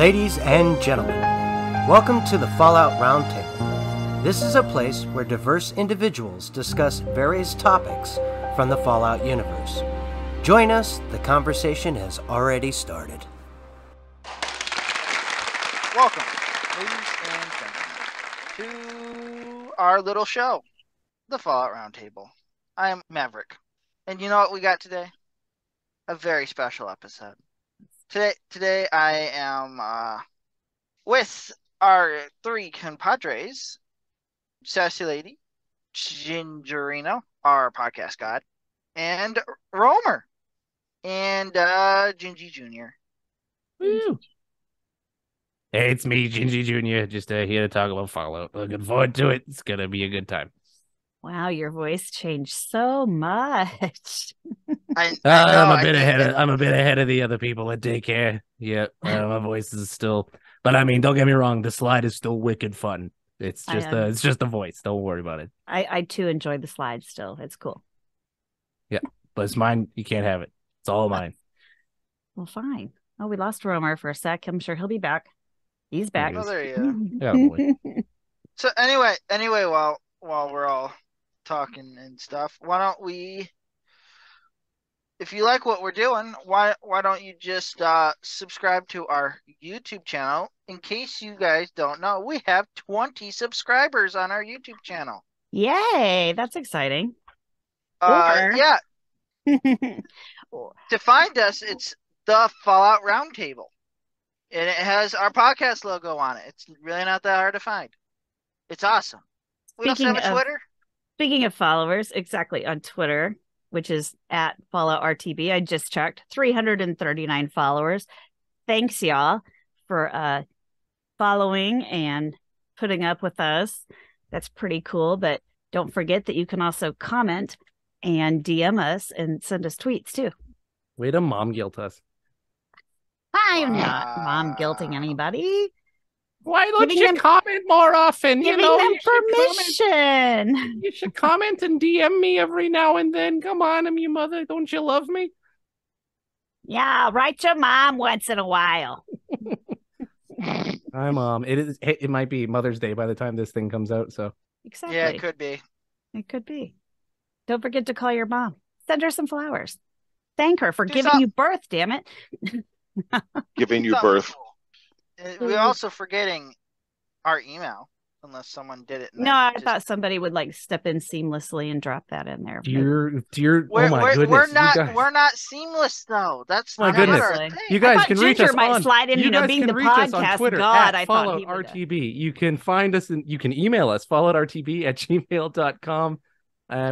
Ladies and gentlemen, welcome to the Fallout Roundtable. This is a place where diverse individuals discuss various topics from the Fallout universe. Join us, the conversation has already started. Welcome, ladies and gentlemen, to our little show, the Fallout Roundtable. I am Maverick, and you know what we got today? A very special episode. Today I am with our three compadres, Sassy Lady, Gingerino, our podcast god, and Romer, and Gingy Jr. Woo. Hey, it's me, Gingy Jr., just here to talk about Fallout. Looking forward to it. It's going to be a good time. Wow, your voice changed so much. I I'm know, a bit ahead of the other people at daycare. Yeah, my voice is still, but I mean, don't get me wrong, the slide is still wicked fun. It's just the voice. Don't worry about it. I too enjoy the slides still. It's cool. Yeah, but it's mine. You can't have it. It's all mine. Well, fine. Oh, we lost Romer for a sec. I'm sure he'll be back. He's back. Oh, there you go. Yeah, boy. So anyway, while we're all talking and stuff, why don't we, if you like what we're doing, why don't you just subscribe to our YouTube channel? In case you guys don't know, we have 20 subscribers on our YouTube channel. Yay, that's exciting. Yeah. To find us, it's the Fallout Roundtable, and it has our podcast logo on it. It's really not that hard to find. It's awesome. We also have a Twitter. Speaking of followers, exactly, on Twitter, which is at FalloutRTB. I just checked, 339 followers. Thanks, y'all, for following and putting up with us. That's pretty cool. But don't forget that you can also comment and DM us and send us tweets, too. Way to mom guilt us. I'm not mom guilting anybody. Why don't you comment more often? Giving them permission. You should comment and DM me every now and then. Come on, I'm your mother. Don't you love me? Yeah, write your mom once in a while. Hi, Mom. It might be Mother's Day by the time this thing comes out, so. Exactly. Yeah, it could be. It could be. Don't forget to call your mom. Send her some flowers. Thank her for giving you birth, damn it. Giving you birth. We're also forgetting our email, unless someone did it. No, I thought somebody would step in seamlessly and drop that in there. Dear, oh my goodness. We're not seamless though. That's my goodness. You guys can reach us might slide in, being the podcast Twitter god. I thought FalloutRTB. You can find us and you can email us falloutrtb@gmail.com.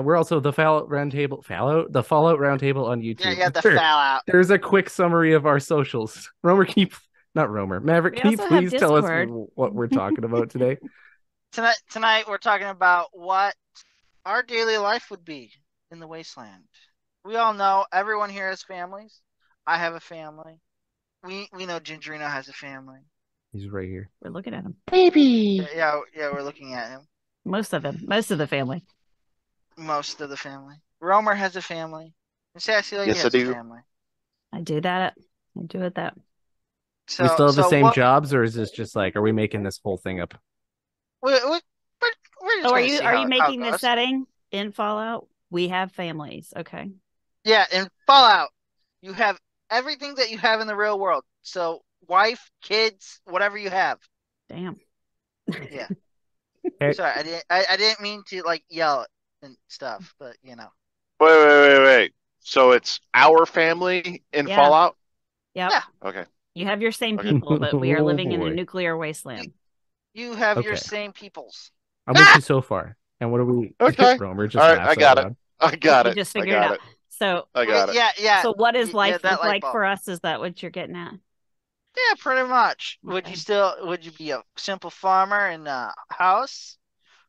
We're also the Fallout Roundtable. The Fallout Roundtable on YouTube. Yeah, the Fallout. There's a quick summary of our socials. Maverick, can you please tell us what we're talking about today? Tonight we're talking about what our daily life would be in the wasteland. We all know everyone here has families. I have a family. We know Gingerino has a family. He's right here. We're looking at him. Baby. Yeah, we're looking at him. Most of him. Most of the family. Most of the family. Romer has a family. And Sassy Lady has a family. I do that. I do it that. So, we still have the same jobs, or is this just are we making this whole thing up? Are you making the setting in Fallout? We have families, okay? Yeah, in Fallout, you have everything that you have in the real world. So, wife, kids, whatever you have. Damn. Yeah. Sorry, I didn't mean to yell and stuff, but Wait. So it's our family in Fallout? Yep. Yeah. Okay. You have your same people, but we are living in a nuclear wasteland. You have your same peoples. I'm with you so far. And what are we? Okay. Romer just all right, I got it. You just figured it out. So I got it. Yeah. So what is life look like for us? Is that what you're getting at? Yeah, pretty much. Okay. Would you be a simple farmer in a house?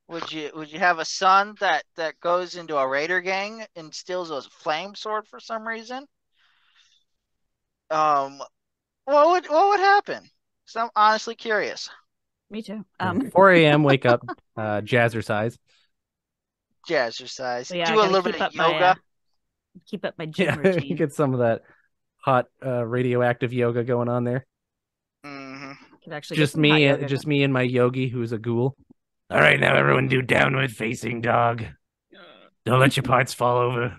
Would you have a son that goes into a raider gang and steals a flame sword for some reason? What would happen? So I'm honestly curious. Me too. 4 a.m. wake up, jazzercise. Jazzercise. So yeah, do a little bit of yoga. Keep up my gym routine. Get some of that hot radioactive yoga going on there. Mm-hmm. Could actually get some hot yoga just going. me and my yogi, who's a ghoul. All right, now everyone do downward facing dog. Don't let your parts fall over.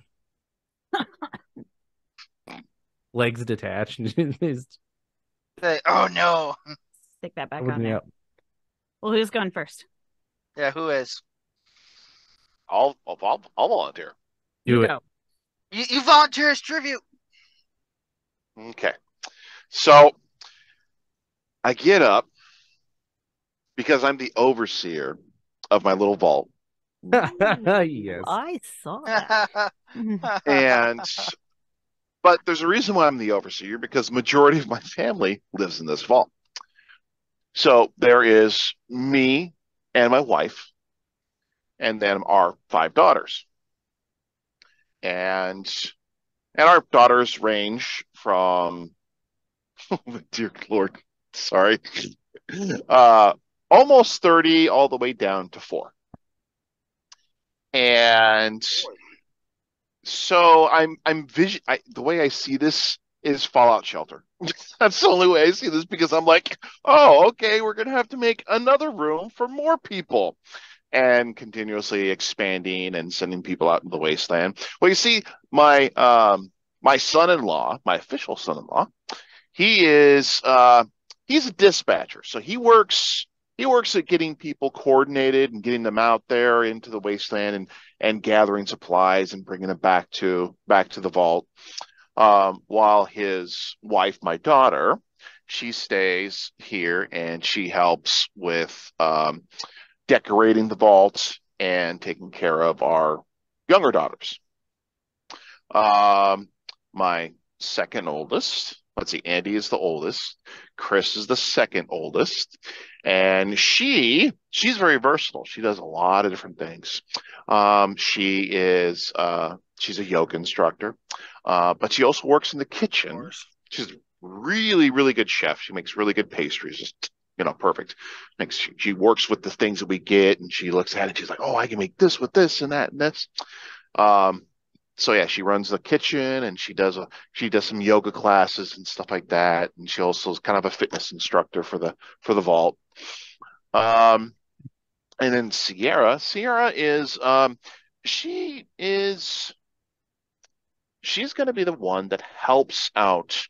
Legs detached. Oh no. Stick that back on there. Up. Well, who's going first? Yeah, who is? I'll volunteer. Do it. Go. You volunteer as tribute. Okay. So I get up because I'm the overseer of my little vault. Yes. I saw that. And but there's a reason why I'm the overseer, because the majority of my family lives in this vault. So there is me and my wife, and then our 5 daughters. And our daughters range from dear Lord, sorry. Almost 30 all the way down to 4. And so the way I see this is Fallout Shelter. That's the only way I see this, because I'm like, oh, okay, we're gonna have to make another room for more people, and continuously expanding and sending people out into the wasteland. Well, you see, my son-in-law, my official son-in-law, he is he's a dispatcher, so he works at getting people coordinated and getting them out there into the wasteland and gathering supplies and bringing them back to the vault. While his wife, my daughter, she stays here and she helps with decorating the vault and taking care of our younger daughters. My second oldest, let's see, Andy is the oldest, Chris is the second oldest, and she's very versatile. She does a lot of different things. She's a yoga instructor, but she also works in the kitchen. She's a really, really good chef. She makes really good pastries, just perfect. She works with the things that we get, and she looks at it. She's like, "Oh, I can make this with this and that and that's." So yeah, she runs the kitchen, and she does some yoga classes and stuff like that. And she also is kind of a fitness instructor for the vault. And then Sierra is she's going to be the one that helps out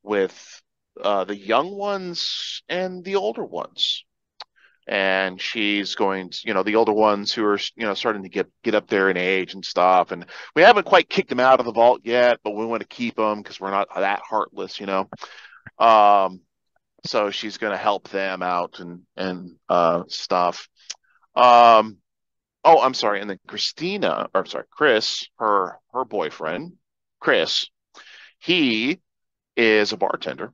with the young ones and the older ones. And she's going to, the older ones who are, starting to get up there in age and stuff. And we haven't quite kicked them out of the vault yet, but we want to keep them because we're not that heartless. So she's going to help them out and stuff. Oh, I'm sorry. And then Chris, her boyfriend, Chris, he is a bartender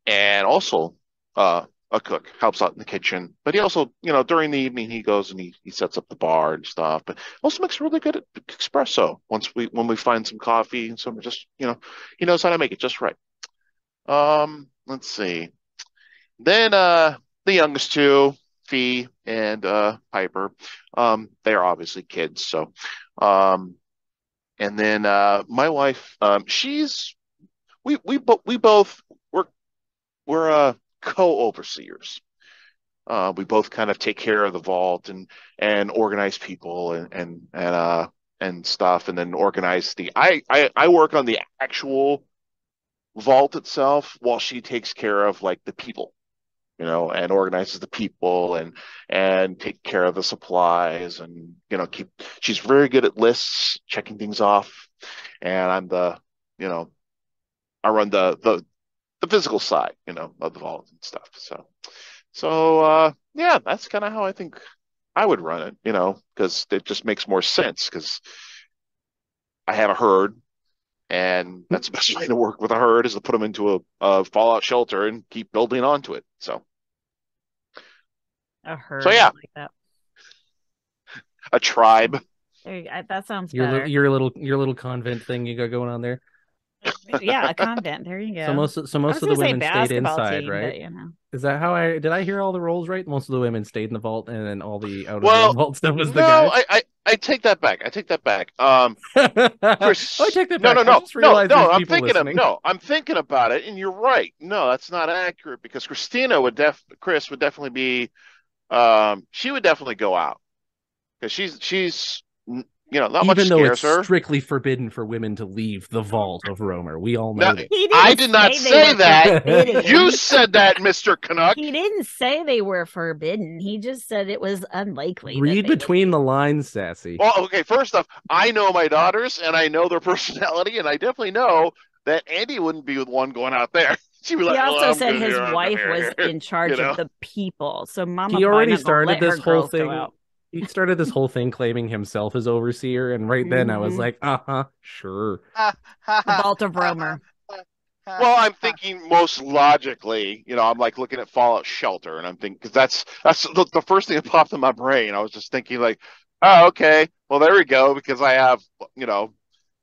and also a cook, helps out in the kitchen. But he also, during the evening, he goes and he sets up the bar and stuff. But also makes really good espresso when we find some coffee and some just, he knows how to make it just right. Let's see. Then the youngest two, Fee and Piper, they are obviously kids. So, and then my wife, we're co-overseers. We both kind of take care of the vault and organize people and stuff, and then organize I work on the actual vault itself while she takes care of like the people, and organizes the people and take care of the supplies and she's very good at lists, checking things off, and I'm I run the physical side, of the vault and stuff. So yeah, that's kind of how I think I would run it, because it just makes more sense because I have a herd, and that's the best way to work with a herd is to put them into a fallout shelter and keep building onto it. So a herd, so yeah, like that. A tribe. That sounds your better. Your little convent thing you got going on there. Yeah, a convent. There you go. So most of the women stayed inside, team, right? But, Is that how did I hear all the roles right? Most of the women stayed in the vault, and then all the out of the vault stuff was the guys. I I take that back. I take that back. Chris, I take that no, back. no, I no, just realized no. there's I'm people thinking listening. I'm thinking about it, and you're right. No, that's not accurate because Chris would definitely be, she would definitely go out because she's, not much Even though it's scares her. strictly forbidden for women to leave the vault of Romer. We all No, know this. He I didn't did not they say were that. forbidden. You said that, Mr. Canuck. He didn't say they were forbidden. He just said it was unlikely. Read between the lines, Sassy. Well, okay, first off, I know my daughters and I know their personality, and I definitely know that Andy wouldn't be the one going out there. She'd be like, He also I'm said good his here, I'm good wife here, was here," in charge you know? of the people. So Mama He already probably not gonna started let her this whole girls go thing. out. He started this whole thing claiming himself as overseer, and right then I was like, sure. The Vault of Romer. Well, I'm thinking most logically, I'm like looking at Fallout Shelter, and I'm thinking because that's the first thing that popped in my brain. I was just thinking like, oh, okay, well there we go, because I have,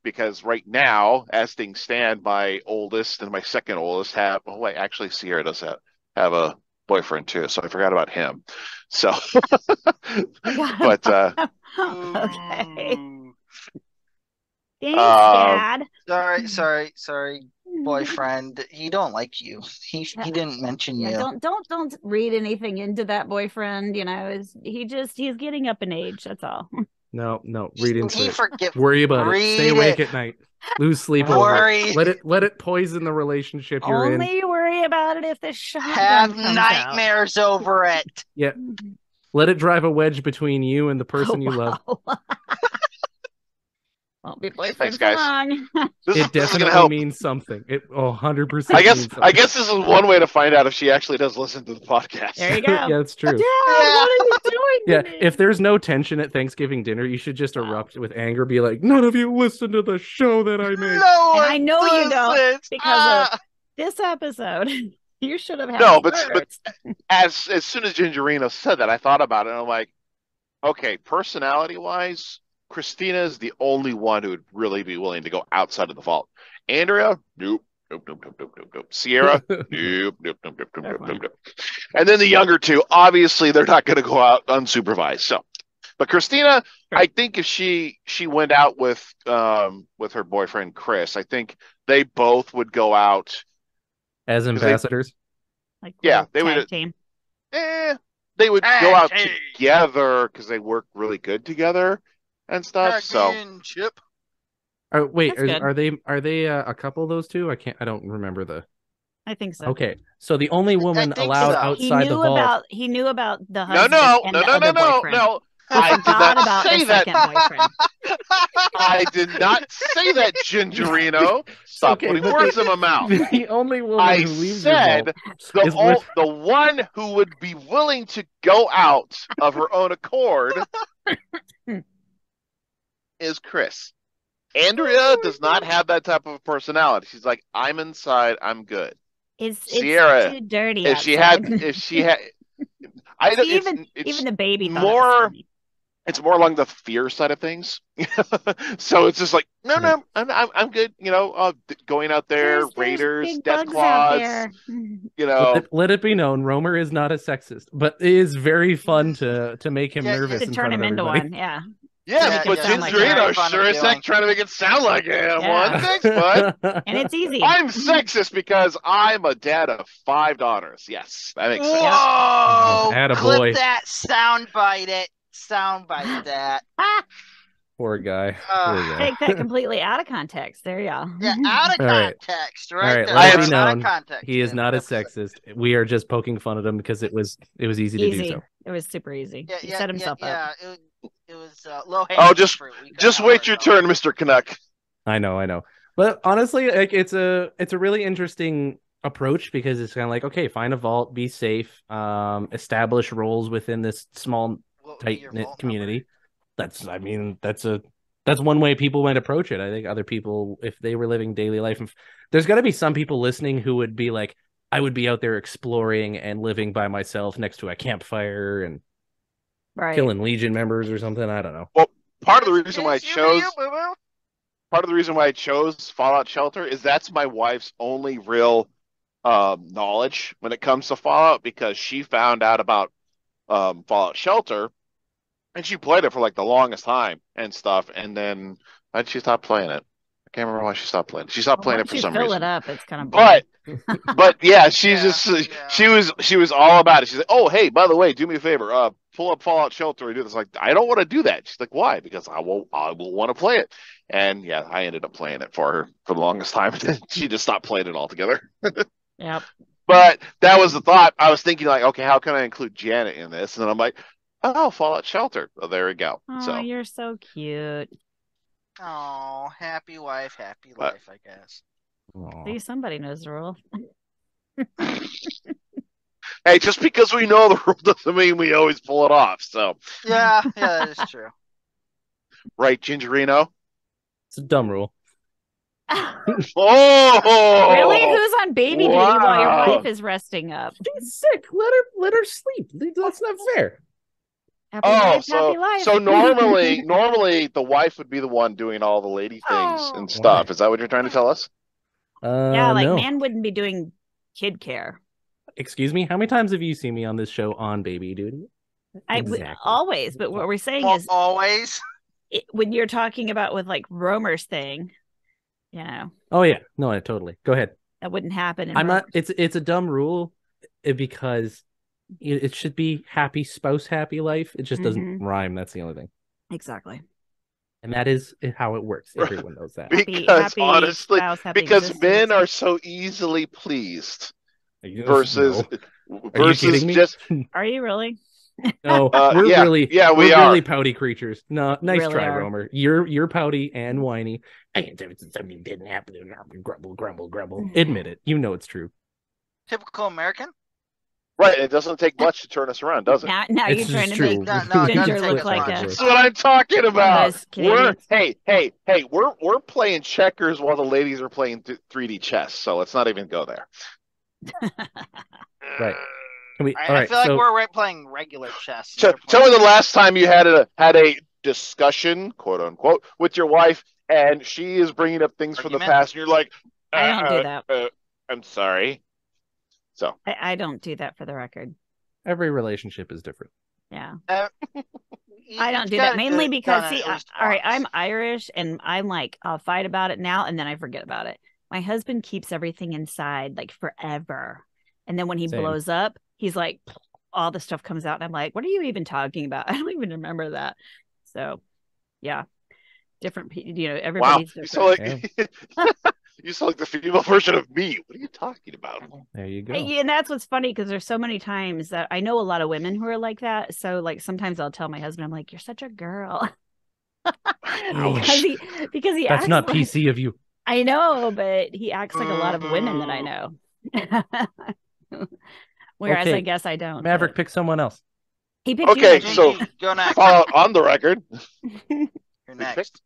because right now, as things stand, my oldest and my second oldest have. Oh wait, actually, Sierra does have a boyfriend too, so I forgot about him. So, but Okay. Thanks, um, Dad. Sorry, boyfriend. He don't like you. He didn't mention you. Yeah, don't read anything into that boyfriend. He's getting up in age. That's all. No, read into it. Worry Worry about it. Stay awake at night. Lose sleep over it. Let it poison the relationship you're in. Only worry about it if the shotgun have comes nightmares over it. Yeah. Let it drive a wedge between you and the person you love. Won't be boyfriend Thanks, for guys. long. It definitely means something. It 100%. I guess this is one way to find out if she actually does listen to the podcast. There you go. Yeah, it's true. Dad, what are you doing? Yeah, if there's no tension at Thanksgiving dinner, you should just erupt with anger. Be like, none of you listen to the show that I made. No, and I know you don't because of this episode. You should have had but as soon as Gingerino said that, I thought about it, and I'm like, okay, personality-wise, Christina is the only one who would really be willing to go outside of the vault. Andrea, nope. Sierra, nope. And then the younger two, obviously, they're not going to go out unsupervised. So, but Christina, I think if she went out with her boyfriend Chris, I think they both would go out as ambassadors. They would. Team. They would go out together because they work really good together and stuff. Wait, are they a couple? Those two? I don't remember I think so. Okay, so the only woman allowed outside the vault. He knew about the husband. No. I did not say that. I did not say that, Gingerino. Stop putting words in my mouth. The only woman who leaves the one who would be willing to go out of her own accord is Chris. Andrea does not have that type of personality. She's like, I'm inside, I'm good. Sierra, it's too dirty. If she had, I don't even the baby more. It's more along the fear side of things. So it's just like, no, I'm good. Going out there, raiders, death claws. Let it be known, Romer is not a sexist, but it is very fun to make him nervous to turn him into one. Yeah. Yeah, but Gingerino sure is trying to make it sound like I am one. Thanks, bud. And it's easy. I'm sexist because I'm a dad of 5 daughters. Yes, that makes sense. Whoa! Clip that, soundbite that. Poor guy. Take that completely out of context. There you go. Yeah, out of context, right? All right, let it be known, he is not a sexist. We are just poking fun at him because it was easy to do so. It was super easy. He set himself up. It was low hanging fruit. Just wait your turn, Mr. Canuck. I know. But honestly, like it's a really interesting approach because it's kind of like, okay, find a vault, be safe, establish roles within this small tight-knit community. That's one way people might approach it. I think other people, if they were living daily life, there's got to be some people listening who would be like, I would be out there exploring and living by myself next to a campfire and killing Legion members or something. I don't know. Well, part of the reason why I chose Fallout Shelter is that's my wife's only real knowledge when it comes to Fallout, because she found out about Fallout Shelter And she played it for like the longest time and stuff, and then why'd she stop playing it? I can't remember why she stopped playing it. She stopped playing it Once for you some fill reason. it up, it's kind of boring. But yeah, she's Yeah, just yeah. she was all about it. She's like, oh hey, by the way, do me a favor, pull up Fallout Shelter and do this. Like, I don't want to do that. She's like, why? Because I will want to play it. And yeah, I ended up playing it for her for the longest time. She just stopped playing it altogether. Yep. But that was the thought. I was thinking like, okay, how can I include Janet in this? And then I'm like, oh, Fallout Shelter. Oh, there we go. Oh, So you're so cute. Oh, happy wife, happy life, I guess. See, somebody knows the rule. hey, just because we know the rule doesn't mean we always pull it off. So Yeah, that is true. right, Gingerino? It's a dumb rule. Oh, Really? Who's on baby duty while your wife is resting up? She's sick. Let her sleep. That's not fair. Happy wife, happy life. So normally the wife would be the one doing all the lady things and stuff. Why? Is that what you're trying to tell us? Yeah, like No. man wouldn't be doing kid care. Excuse me? How many times have you seen me on this show on baby duty? Exactly. Always, but what we're saying Well, is always. when you're talking about with like Romer's thing, you know. Oh yeah. No, totally. Go ahead. That wouldn't happen in I'm not Romer's. it's a dumb rule because it should be happy spouse, happy life. It just doesn't rhyme. That's the only thing. Exactly. And that is how it works. Everyone knows that. Because honestly, spouse, happy because existence. men are so easily pleased versus Are you kidding me? just Are you really? no, we're really pouty creatures. No, nice Really try, are. Romer. You're pouty and whiny. I can't tell you something didn't happen. Grumble. Admit it. You know it's true. Typical American. right. It doesn't take much to turn us around, does it? Now It's you're trying just to true. make No, it doesn't Ginger take look as like much. a That's what I'm talking about. those Canadians. Hey, we're playing checkers while the ladies are playing 3D chess, so let's not even go there. Right. Can we? I feel like we're playing regular chess. Tell me the last time you had a discussion, quote unquote, with your wife, and she is bringing up things from the past, and you're like, I don't do that. I'm sorry. So I don't do that for the record. Every relationship is different. Yeah. I don't do that mainly because see, all right, I'm Irish and I'm like, I'll fight about it now and then I forget about it. My husband keeps everything inside like forever. And then when he blows up, he's like, all the stuff comes out and I'm like, what are you even talking about? I don't even remember that. So yeah, different, everybody's different. You sound like the female version of me. What are you talking about? There you go. And that's what's funny because there's so many times that I know a lot of women who are like that. So like sometimes I'll tell my husband, I'm like, you're such a girl. because he that's acts not like, PC of you. I know, but he acts like a lot of women that I know. Whereas I guess I don't. Maverick, pick someone else. He picked okay, you. so go next. Fallout on the record. You're next.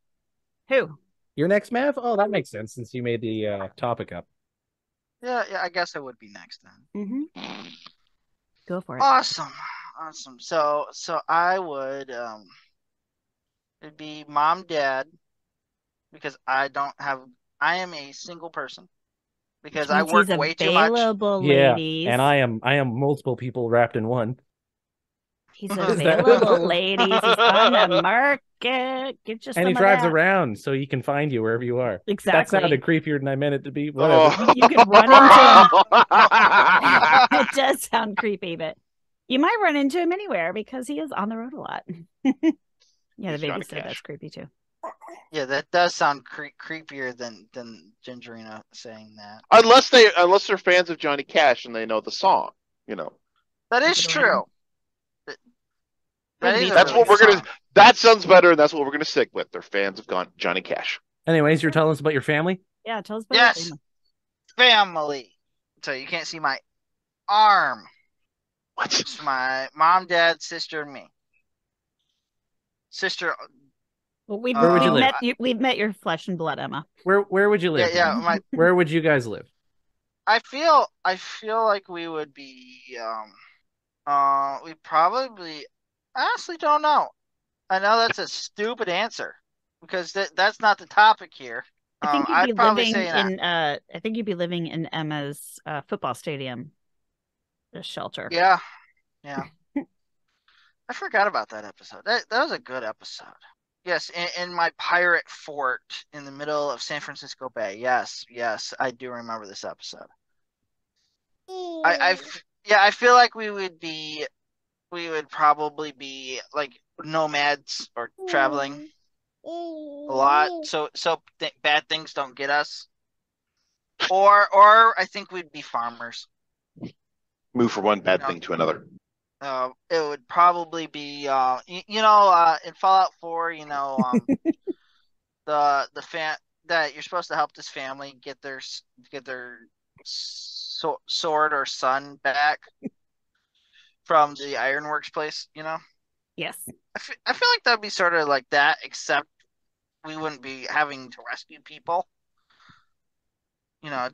Who? You're next, Mav? Oh, that makes sense since you made the topic up. Yeah, I guess I would be next then. Go for it. Awesome. So I would it'd be mom, dad, because I am a single person because I work way too much. Ladies. Yeah, and I am multiple people wrapped in one. He's available, ladies. He's on the market. Get you some. And he drives around so he can find you wherever you are. Exactly. That sounded creepier than I meant it to be. Whatever. You could run into him. It does sound creepy, but you might run into him anywhere because he is on the road a lot. Yeah, the baby said that's creepy too. Yeah, that does sound creepier than Gingerina saying that. Unless they're fans of Johnny Cash and they know the song, That is true. That's what we're gonna. That sounds better, and that's what we're gonna stick with. They're fans of Johnny Cash. Anyways, you're telling us about your family? Yeah, tell us about your family. So you can't see my arm. What? It's my mom, dad, sister, and me. Sister. Well, we've met your flesh and blood, Emma. Where would you live? Yeah. Where would you guys live? I feel like we would be. We probably. I honestly don't know. I know that's a stupid answer because that's not the topic here. I think you'd be living in Emma's football stadium, the shelter. Yeah. I forgot about that episode. That was a good episode. Yes, in my pirate fort in the middle of San Francisco Bay. Yes, I do remember this episode. I feel like we would probably be like nomads or traveling a lot, so bad things don't get us. Or I think we'd be farmers. Move from one bad thing to another. It would probably be in Fallout 4, the fan that you're supposed to help this family get their sword or son back from the ironworks place, Yes. I feel like that'd be sort of like that, except we wouldn't be having to rescue people.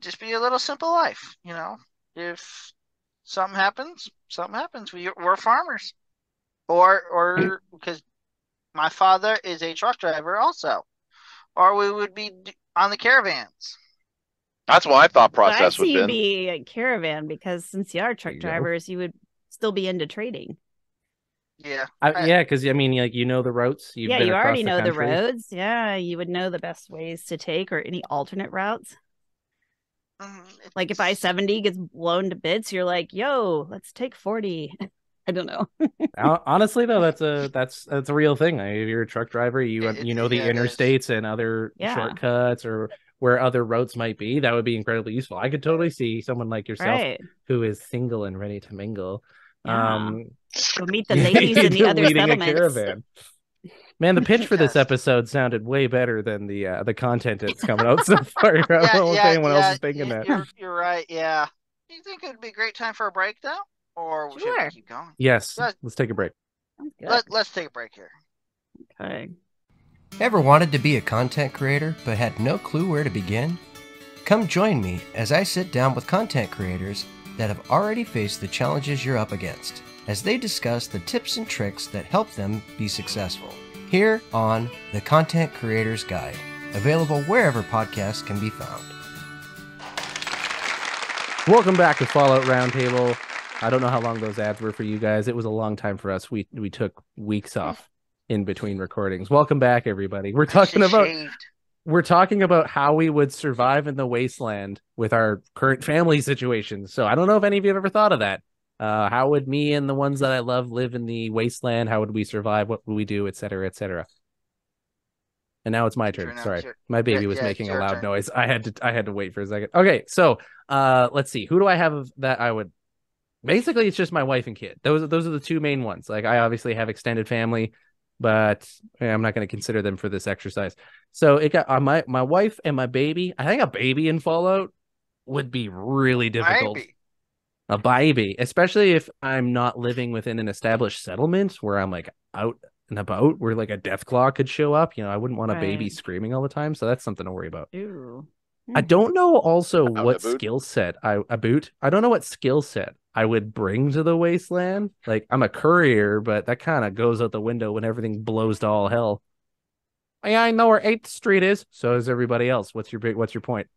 Just be a little simple life. If something happens, something happens. We're farmers, or because my father is a truck driver also, or we would be on the caravans. That's what I thought Well, process I'd would see you been. be a caravan because since you are truck drivers, you would still be into trading. Yeah. Because I mean, like, the routes. You've been you across already know the country. roads. Yeah, you would know the best ways to take or any alternate routes. Like if I-70 gets blown to bits, you're like, "Yo, let's take 40." I don't know. Honestly, though, that's a real thing. If you're a truck driver, you know the interstates and other shortcuts or where other routes might be. That would be incredibly useful. I could totally see someone like yourself who is single and ready to mingle. Go meet the ladies in the other settlements. A caravan. Man, the pitch for this episode sounded way better than the content that's coming out so far. I don't know if anyone else is thinking that. You're right. Yeah. Do you think it would be a great time for a break though, or should we keep going? Yes. Let's take a break. Let's take a break here. Okay. Ever wanted to be a content creator but had no clue where to begin? Come join me as I sit down with content creators that have already faced the challenges you're up against, as they discuss the tips and tricks that help them be successful. Here on The Content Creator's Guide, available wherever podcasts can be found. Welcome back to Fallout Roundtable. I don't know how long those ads were for you guys. It was a long time for us. We took weeks off in between recordings. Welcome back, everybody. We're talking about how we would survive in the wasteland with our current family situation. So I don't know if any of you have ever thought of that. How would me and the ones that I love live in the wasteland? How would we survive? What would we do, et cetera, et cetera? And now it's my turn. Sorry, my baby was making a loud noise. I had to wait for a second. Okay, so let's see. Who do I have that I would? Basically, it's just my wife and kid. Those are the two main ones. Like, I obviously have extended family, but I'm not going to consider them for this exercise. So it got my wife and my baby. I think a baby in Fallout would be really difficult. A baby, especially if I'm not living within an established settlement where I'm like out and about, where like a death claw could show up. I wouldn't want a baby screaming all the time. So that's something to worry about. Ew. I don't know also what skill set I don't know what skill set I would bring to the wasteland. Like, I'm a courier, but that kind of goes out the window when everything blows to all hell. Yeah, I know where 8th Street is. So is everybody else. What's your point?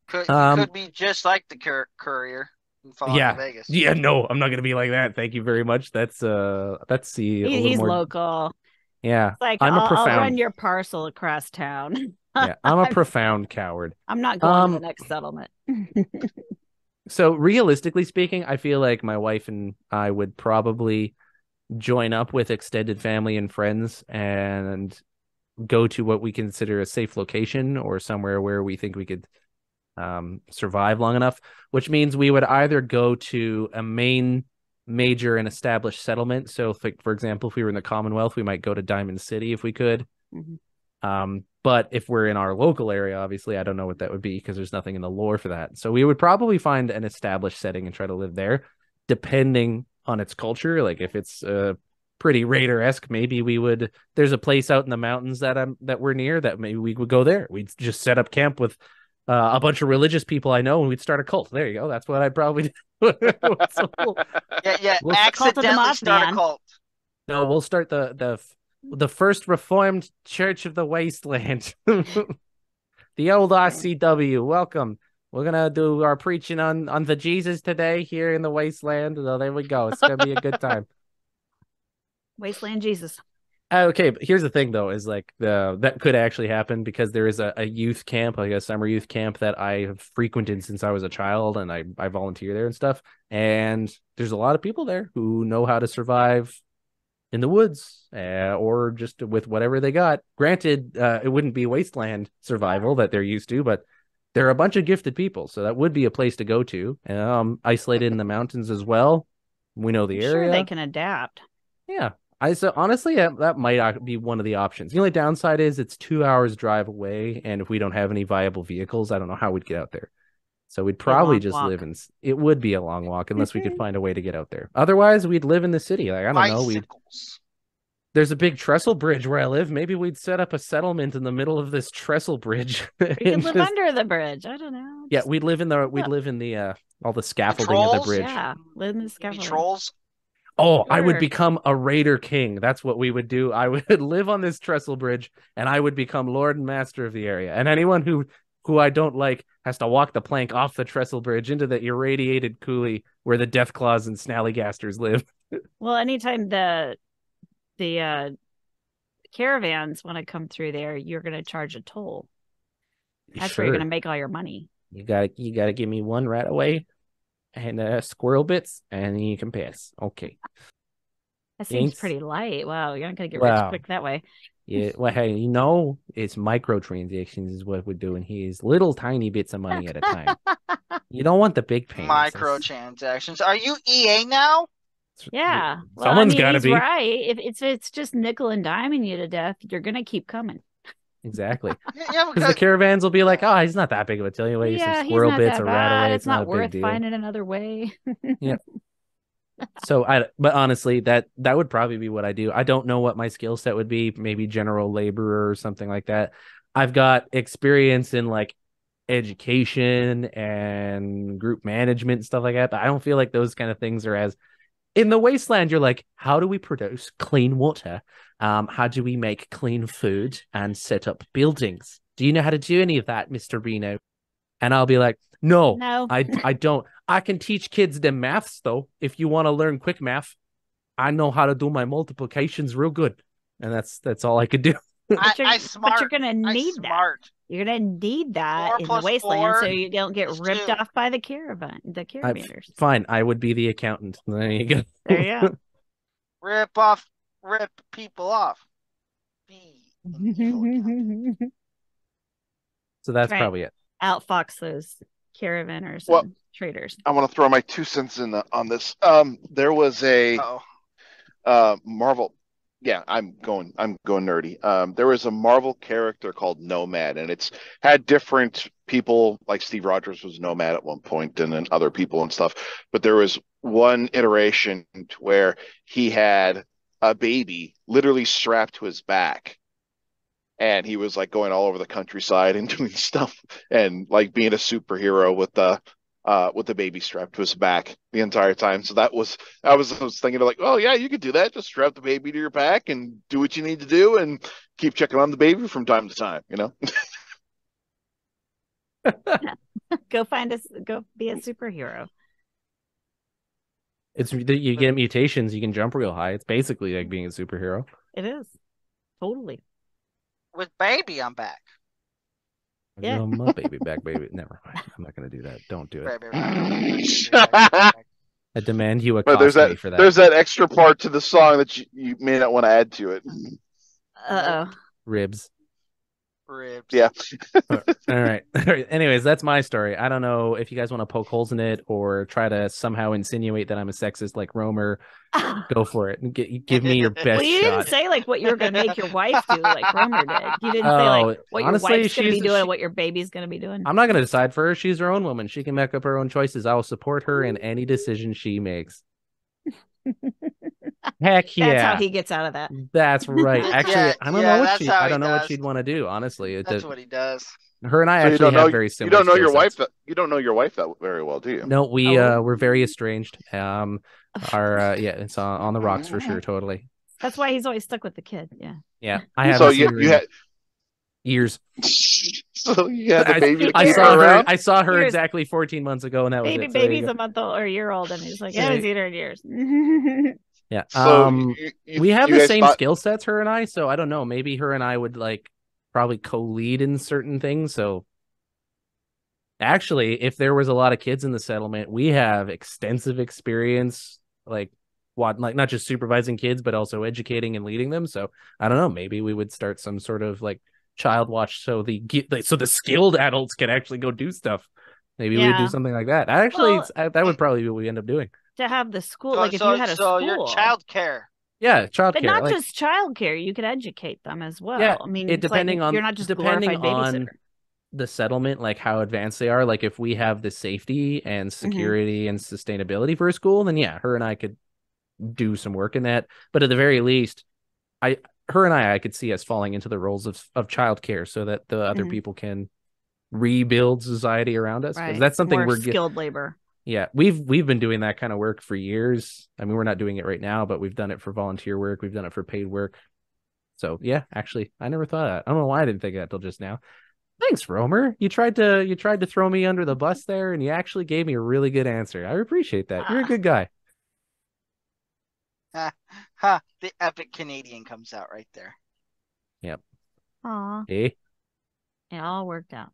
Could be just like the courier in Fallout Vegas. Yeah, no, I'm not gonna be like that. Thank you very much. That's he's more... local. Yeah, it's like I'll run your parcel across town. Yeah, I'm a profound coward. I'm not going to the next settlement. So realistically speaking, I feel like my wife and I would probably join up with extended family and friends and go to what we consider a safe location or somewhere where we think we could survive long enough, which means we would either go to a major and established settlement. So for example, if we were in the Commonwealth, we might go to Diamond City if we could. But if we're in our local area, obviously, I don't know what that would be because there's nothing in the lore for that. So we would probably find an established setting and try to live there, depending on its culture. Like if it's pretty Raider-esque, maybe we would. There's a place out in the mountains that we're near that maybe we would go there. We'd just set up camp with a bunch of religious people I know, and we'd start a cult. There you go. That's what I'd probably do. We'll accidentally start a cult. No, we'll start the first Reformed Church of the Wasteland. The old RCW. Welcome We're gonna do our preaching on the Jesus today here in the wasteland. So there we go. It's gonna be a good time. Wasteland Jesus. Okay, but here's the thing though, is like that could actually happen because there is a youth camp, like a summer youth camp that I have frequented since I was a child, and I volunteer there and stuff. And there's a lot of people there who know how to survive in the woods, or just with whatever they got. Granted, it wouldn't be wasteland survival that they're used to, but they're a bunch of gifted people, so that would be a place to go to. Isolated in the mountains as well. We know the I'm area. sure they can adapt. Yeah. So honestly, that might be one of the options. The only downside is it's 2 hours drive away, and if we don't have any viable vehicles, I don't know how we'd get out there. So we'd probably just live in. It would be a long walk unless we could find a way to get out there. Otherwise, we'd live in the city. Like, I don't know. There's a big trestle bridge where I live. Maybe we'd set up a settlement in the middle of this trestle bridge. We could live under the bridge. I don't know. Yeah, we'd live in the all the scaffolding of the bridge. Yeah, live in the scaffolding. Trolls. Oh, sure. I would become a raider king. That's what we would do. I would live on this trestle bridge, and I would become lord and master of the area. And anyone who I don't like has to walk the plank off the trestle bridge into the irradiated coulee where the Deathclaws and Snallygasters live. Well, anytime the caravans want to come through there, you're going to charge a toll. That's where you're going to make all your money. You gotta give me one right away. And squirrel bits, and you can pass. Okay. That seems pretty light. Wow, you're not gonna get rich quick that way. Yeah, well, hey, it's microtransactions is what we're doing here. Is little tiny bits of money at a time. You don't want the big payments. Microtransactions. Are you EA now? Yeah. Someone's got to be. Right. If it's just nickel and diming you to death, you're gonna keep coming. Exactly. Yeah, because the caravans will be like, oh, he's not that big of a deal. Anyway, some squirrel bits or rat away. It's not worth finding another way. Yeah. But honestly, that would probably be what I do. I don't know what my skill set would be. Maybe general laborer or something like that. I've got experience in like education and group management and stuff like that, but I don't feel like those kind of things are as in the wasteland. You're like, how do we produce clean water? How do we make clean food and set up buildings? Do you know how to do any of that, Mr. Reno? And I'll be like, no, I don't. I can teach kids the maths, though. If you want to learn quick math, I know how to do my multiplications real good. And that's all I could do. But you're going to need that. You're going to need that in the wasteland so you don't get ripped off by the caravanners. Fine, I would be the accountant. There you go. There you go. Rip people off. So that's probably it. Outfox those caravanners and traders. I want to throw my 2 cents in on this. There was a Marvel. Yeah, I'm going nerdy. There was a Marvel character called Nomad, and it's had different people, like Steve Rogers was Nomad at one point, and then other people and stuff. But there was one iteration where he had a baby literally strapped to his back, and he was like going all over the countryside and doing stuff and like being a superhero with the baby strapped to his back the entire time. So I was thinking like, oh yeah, you could do that. Just strap the baby to your back and do what you need to do and keep checking on the baby from time to time, you know. Go be a superhero. You get mutations, you can jump real high. It's basically like being a superhero. It is. Totally. With baby on back. Yeah. My baby back, baby. Never mind. I'm not going to do that. Don't do it. I demand you a cosplay for that. There's that extra part to the song that you may not want to add to it. Ribs. Yeah. All right. Anyways, that's my story. I don't know if you guys want to poke holes in it or try to somehow insinuate that I'm a sexist like Romer. Go for it and give me your best you shot. Didn't say like what you were going to make your wife do like Romer did. You didn't say like what your wife's going to be doing and what your baby's going to be doing. I'm not going to decide for her. She's her own woman. She can make up her own choices. I will support her in any decision she makes. Heck yeah! That's how he gets out of that. That's right. Actually, I don't know what she'd want to do. Honestly, that's what he does. Her and I actually have very similar. You don't know your wife. You don't know your wife that very well, do you? No, we're very estranged. It's on the rocks for sure. Totally. That's why he's always stuck with the kid. Yeah. Yeah. I have. Years. So you had the baby to I keep saw her her. around? I saw her Years. exactly 14 months ago, and that was it. So there you Baby's go. a month old or a year old, and he's like, I There haven't you- seen her in years. Yeah. So We have you the guys same thought, skill sets, her and I. So I don't know. Maybe her and I would like probably co-lead in certain things. So actually, if there was a lot of kids in the settlement, we have extensive experience, like not just supervising kids, but also educating and leading them. So I don't know. Maybe we would start some sort of like child watch, so the skilled adults can actually go do stuff. Maybe we would do Yeah. something like that. Actually, Well, that would probably be what we end up doing. to have the school, So, like if you had a so your school, child care. Yeah, but childcare. not Like, just childcare, you could educate them as well. yeah, I mean, it it's depending like on you're not just a glorified babysitter. the settlement, like how advanced they are. Like if we have the safety and security and sustainability for a school, then yeah, her and I could do some work in that. But at the very least, her and I could see us falling into the roles of childcare so that the other people can rebuild society around us. Because Right. that's something More we're skilled labor. Yeah, we've been doing that kind of work for years. I mean, we're not doing it right now, but we've done it for volunteer work. We've done it for paid work. So yeah, actually, I never thought of that. I don't know why I didn't think of that till just now. Thanks, Romer. You tried to throw me under the bus there, and you actually gave me a really good answer. I appreciate that. You're a good guy. The epic Canadian comes out right there. Yep. Aw, Eh? it all worked out.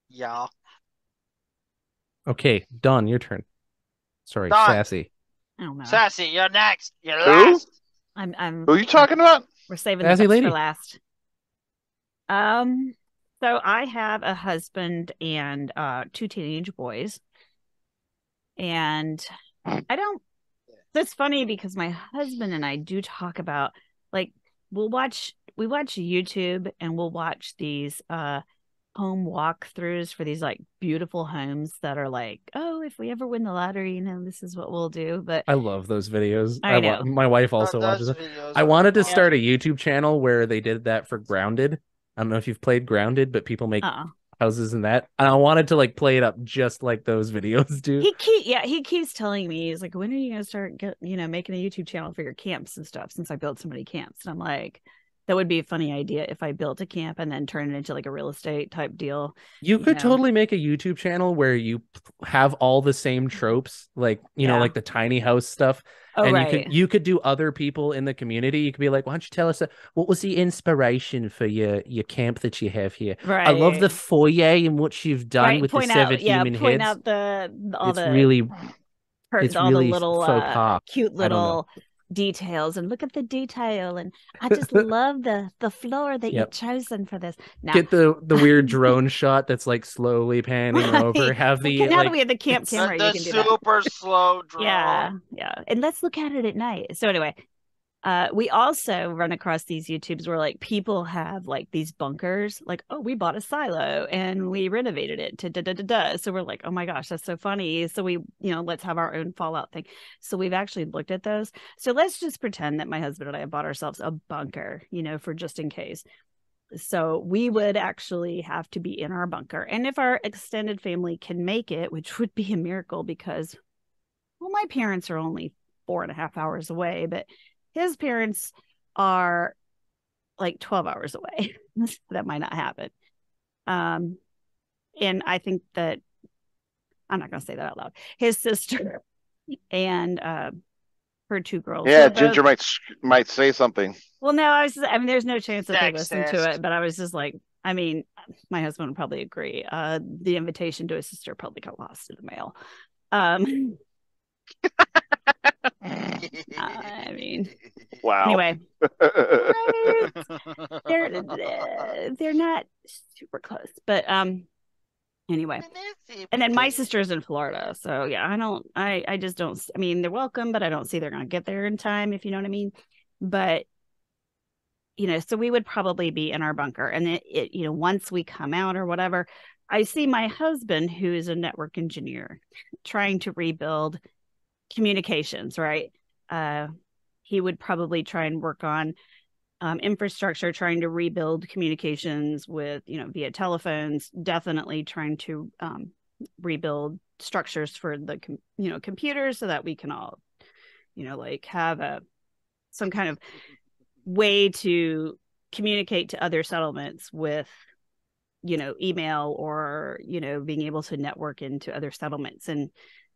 Yeah. Okay, Don, your turn. Sorry, Don. Sassy. I don't know. Sassy, you're next. You're Who? last. I'm Who are you talking about? We're saving Sassy the best lady. for last. So I have a husband and two teenage boys. And I don't that's funny because my husband and I do talk about like we watch YouTube and we'll watch these home walkthroughs for these like beautiful homes that are like, oh, if we ever win the lottery, this is what we'll do. But I love those videos. I know. My wife also Those watches it. videos I are wanted to awesome. start a YouTube channel where they did that for Grounded. I don't know if you've played Grounded, but people make houses in that. And I wanted to like play it up just like those videos do. He keeps telling me, he's like, when are you gonna start making a YouTube channel for your camps and stuff, since I built so many camps? And I'm like, that would be a funny idea if I built a camp and then turn it into like a real estate type deal. You could totally make a YouTube channel where you have all the same tropes, like like the tiny house stuff. Oh, and right. you could do other people in the community. You could be like, why don't you tell us what was the inspiration for your camp that you have here? Right. I love the foyer and what you've done with the seven human point heads. out all it's the really curtains, it's all really the little faux pas. cute little details, and look at the detail, and I just love the floor that you've chosen for this. Now, get the weird drone shot that's like slowly panning over. Have the now that we have the camp camera, the you can do that. super slow drone. Yeah, and let's look at it at night. So anyway, we also run across these YouTubes where like people have like these bunkers, like, oh, we bought a silo and we renovated it to da. So we're like, oh my gosh, that's so funny. So we, let's have our own Fallout thing. So we've actually looked at those. So let's just pretend that my husband and I have bought ourselves a bunker, for just in case. So we would actually have to be in our bunker. And if our extended family can make it, which would be a miracle because, well, my parents are only 4.5 hours away, but his parents are like 12 hours away. That might not happen. And I think that I'm not going to say that out loud. His sister and her two girls. Yeah, Ginger might say something. Well, no, there's no chance that they listen to it, but I was just like, my husband would probably agree. The invitation to his sister probably got lost in the mail. Wow. Anyway, they're not super close, but anyway. And then my sister's in Florida, so yeah, I just don't. They're welcome, but I don't see they're gonna get there in time, if you know what I mean. But so we would probably be in our bunker, and once we come out or whatever, I see my husband, who is a network engineer, trying to rebuild communications, right? He would probably try and work on infrastructure, trying to rebuild communications with, via telephones, definitely trying to rebuild structures for the, computers so that we can all, like have some kind of way to communicate to other settlements with, email or, being able to network into other settlements and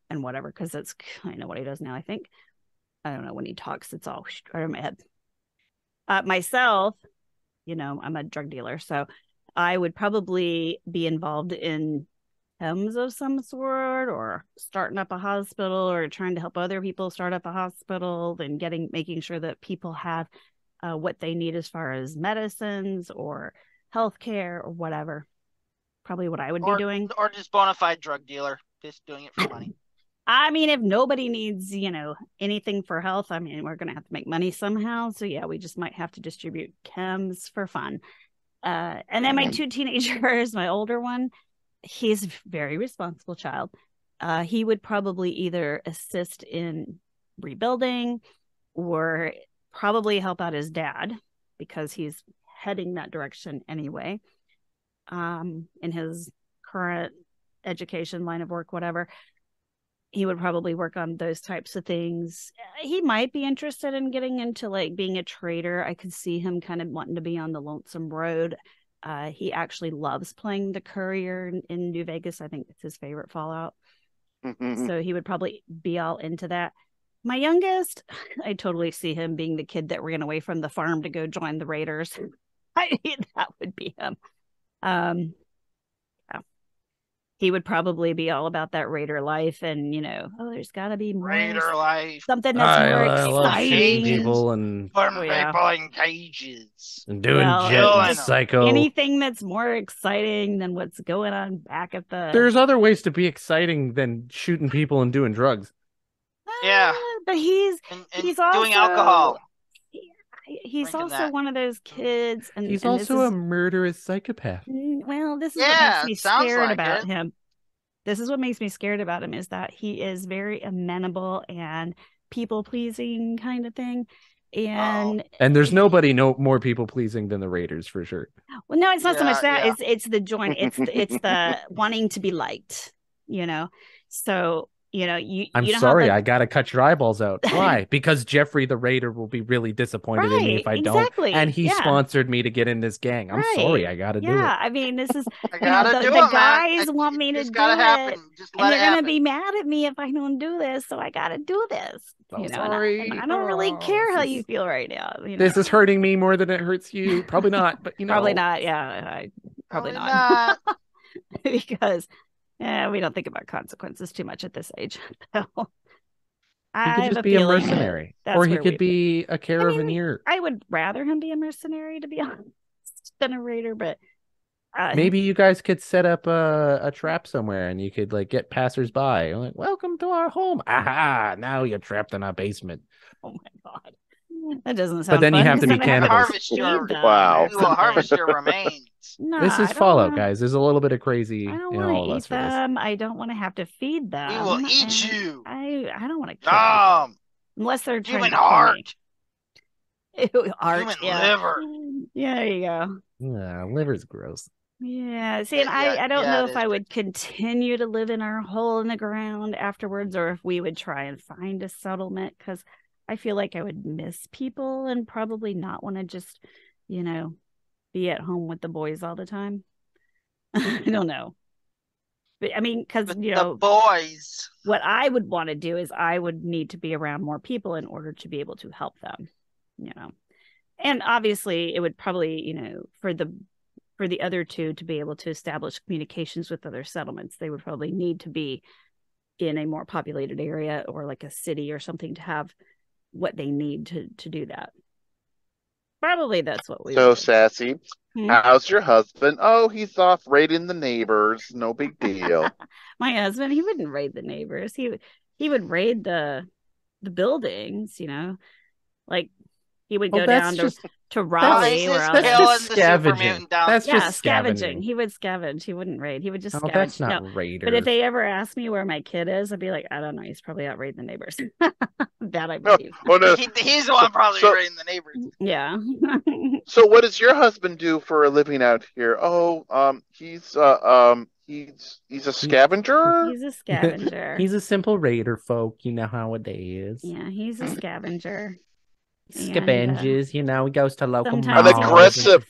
whatever, because that's kind of what he does now, I think. I don't know, when he talks, it's all right in my head. Myself, I'm a drug dealer, so I would probably be involved in chems of some sort, or starting up a hospital, or trying to help other people start up a hospital, and making sure that people have what they need as far as medicines or healthcare or whatever. Probably what I would be doing. Or just bona fide drug dealer, just doing it for money. I mean, if nobody needs, anything for health, I mean, we're going to have to make money somehow. So yeah, we just might have to distribute chems for fun. And then my 2 teenagers, my older one, he's a very responsible child. He would probably either assist in rebuilding or probably help out his dad, because he's heading that direction anyway, in his current education line of work, whatever. He would probably work on those types of things. He might be interested in getting into like being a trader. I could see him kind of wanting to be on the lonesome road. He actually loves playing the courier in New Vegas. I think it's his favorite Fallout. So he would probably be all into that. My youngest, I totally see him being the kid that ran away from the farm to go join the Raiders. That would be him. He would probably be all about that Raider life, and there's got to be more Raider life, something that's more exciting. People and putting people in cages and doing jet psycho. Anything that's more exciting than what's going on back at the. There's other ways to be exciting than shooting people and doing drugs. Yeah, but he's also doing alcohol. He's also one of those kids, and he's also a murderous psychopath. Well, this is what makes me scared about him. This is what makes me scared about him, is that he is very amenable and people-pleasing kind of thing. And there's nobody more people-pleasing than the Raiders, for sure. Well, no, it's not so much that. It's the joint. It's the wanting to be liked, So, I'm sorry, I gotta cut your eyeballs out. Why? Because Jeffrey the Raider will be really disappointed in me if I don't. And he sponsored me to get in this gang. I'm sorry, I gotta do it. Yeah, I mean, this is the guys want me to do it. Just and they're gonna be mad at me if I don't do this, so I gotta do this. Sorry. And I don't really care how you feel right now. This is hurting me more than it hurts you. Probably not, but Probably not, yeah. Probably not. Because we don't think about consequences too much at this age. So, he could just be a mercenary, or he could be a carabiner. I would rather him be a mercenary, to be honest, than a raider. But maybe you guys could set up a trap somewhere, and you could like get passersby. Like, welcome to our home. Aha! Now you're trapped in our basement. Oh my god, that doesn't sound. But then fun, you have to be cannibals. You will harvest your remains. No, this is Fallout, guys. There's a little bit of crazy I don't in all of us. Them. I don't want to have to feed them. We will eat you. I don't want to kill people. Unless they're trying human to heart. Human liver. Yeah, there you go. Yeah, liver's gross. Yeah, see, and I don't know if I would continue to live in our hole in the ground afterwards, or if we would try and find a settlement, because I feel like I would miss people and probably not want to just, be at home with the boys all the time. I don't know. But I mean, because, the boys. What I would want to do is I would need to be around more people in order to be able to help them, And obviously it would probably, for the other two to be able to establish communications with other settlements, they would probably need to be in a more populated area or like a city or something to have what they need to do that. Probably that's what we So sassy. How's your husband? Oh, he's off raiding the neighbors. No big deal. My husband, he wouldn't raid the neighbors. He would raid the buildings, like he would go down to Raleigh. That's just scavenging. That's just scavenging. He would scavenge. He wouldn't raid. He would just scavenge. That's not raider. But if they ever asked me where my kid is, I'd be like, I don't know. He's probably out raiding the neighbors. That I believe. No. He's the one probably raiding the neighbors. Yeah. So what does your husband do for a living out here? Oh, he's a scavenger. He's a scavenger. He's a simple raider, folk. You know how it is. Yeah, he's a scavenger. Scavengers, he goes to local Sometimes An malls. aggressive.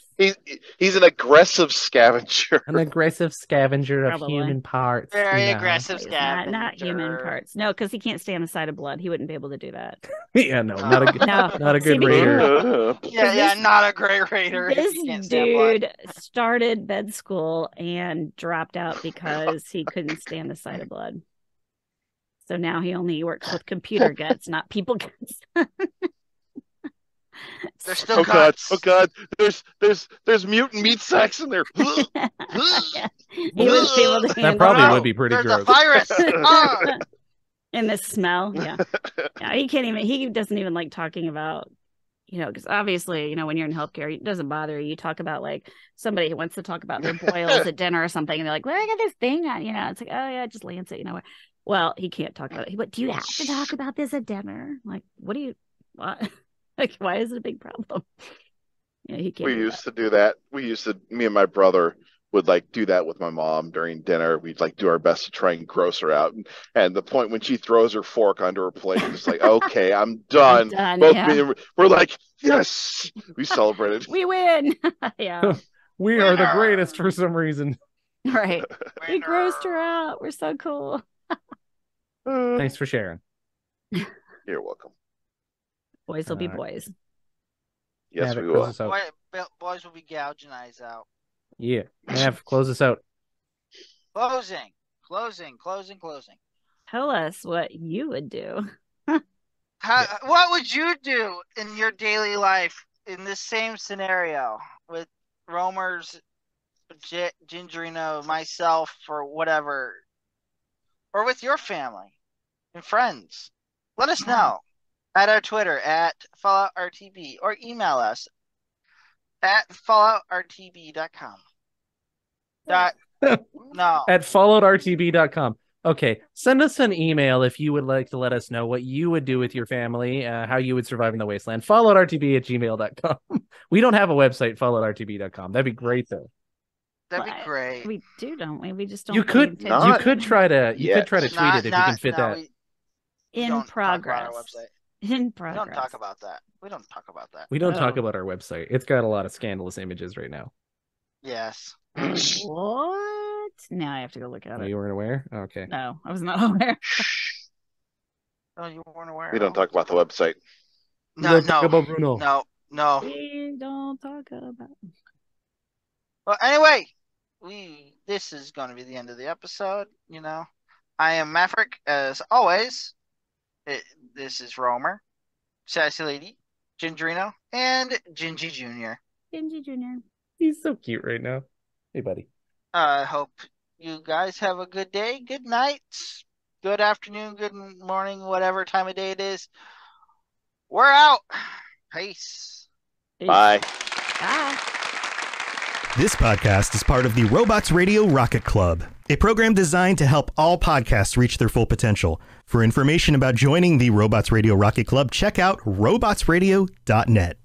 He's an aggressive scavenger. An aggressive scavenger of Probably. human parts. Very aggressive He's scavenger. not human parts. No, because he can't stay on the side of blood. He wouldn't be able to do that. Yeah, no, not a good, No. not a good See, raider. Yeah, not a great raider. if This you can't stand blood. dude started med school and dropped out because he couldn't stand the sight of blood. So now he only works with computer guts, not people guts. They're still Oh god! guts. Oh god! There's mutant meat sacks in there. He wouldn't be able to That handle probably it. would be pretty There's gross. a virus. Ah! And the smell, yeah. He can't even, he doesn't even like talking about, because obviously, when you're in healthcare, it doesn't bother you. You talk about like somebody who wants to talk about their boils at dinner or something, and they're like, well, I got this thing on, it's like, oh yeah, just lance it, Well, he can't talk about it. But do you have to talk about this at dinner? Like, what? Like, why is it a big problem? Yeah, he can't. We used to do that. Me and my brother would like do that with my mom during dinner. We'd like do our best to try and gross her out. And the point when she throws her fork under her plate, it's like, okay, I'm done. Both we're like, yes, we celebrated. We win. Yeah. We are the greatest for some reason. Right. We grossed her out. We're so cool. Thanks for sharing. You're welcome. Boys will be boys. Yes, Mavic, we will. Boys will be gouging eyes out. Yeah. Mav, close us out. Closing. Tell us what you would do. What would you do in your daily life in this same scenario with Romer's, Gingerino, myself, or whatever, or with your family and friends? Let us know at our Twitter at FalloutRTB or email us at falloutrtb.com. No. At followedrtb.com. Okay, send us an email if you would like to let us know what you would do with your family, how you would survive in the wasteland. Followedrtb@gmail.com. We don't have a website, followedrtb.com. That'd be great, though. That'd be great. We do, don't we? We just don't. You could try to tweet it if you can fit that. In progress. In progress. We don't talk about that. We don't talk about our website. It's got a lot of scandalous images right now. Yes. What? Now I have to go look at it. You weren't aware? Okay. No, I was not aware. Oh, you weren't aware? We don't talk about the website. No. Talk about Bruno. No. We don't talk about. Well, anyway, this is going to be the end of the episode. I am Maverick as always. This is Romer, Sassy Lady, Gingerino, and Gingy Jr. Gingy Jr. He's so cute right now. Hey, buddy. I hope you guys have a good day, good night, good afternoon, good morning, whatever time of day it is. We're out. Peace. Bye. Bye. This podcast is part of the Robots Radio Rocket Club, a program designed to help all podcasts reach their full potential. For information about joining the Robots Radio Rocket Club, check out robotsradio.net.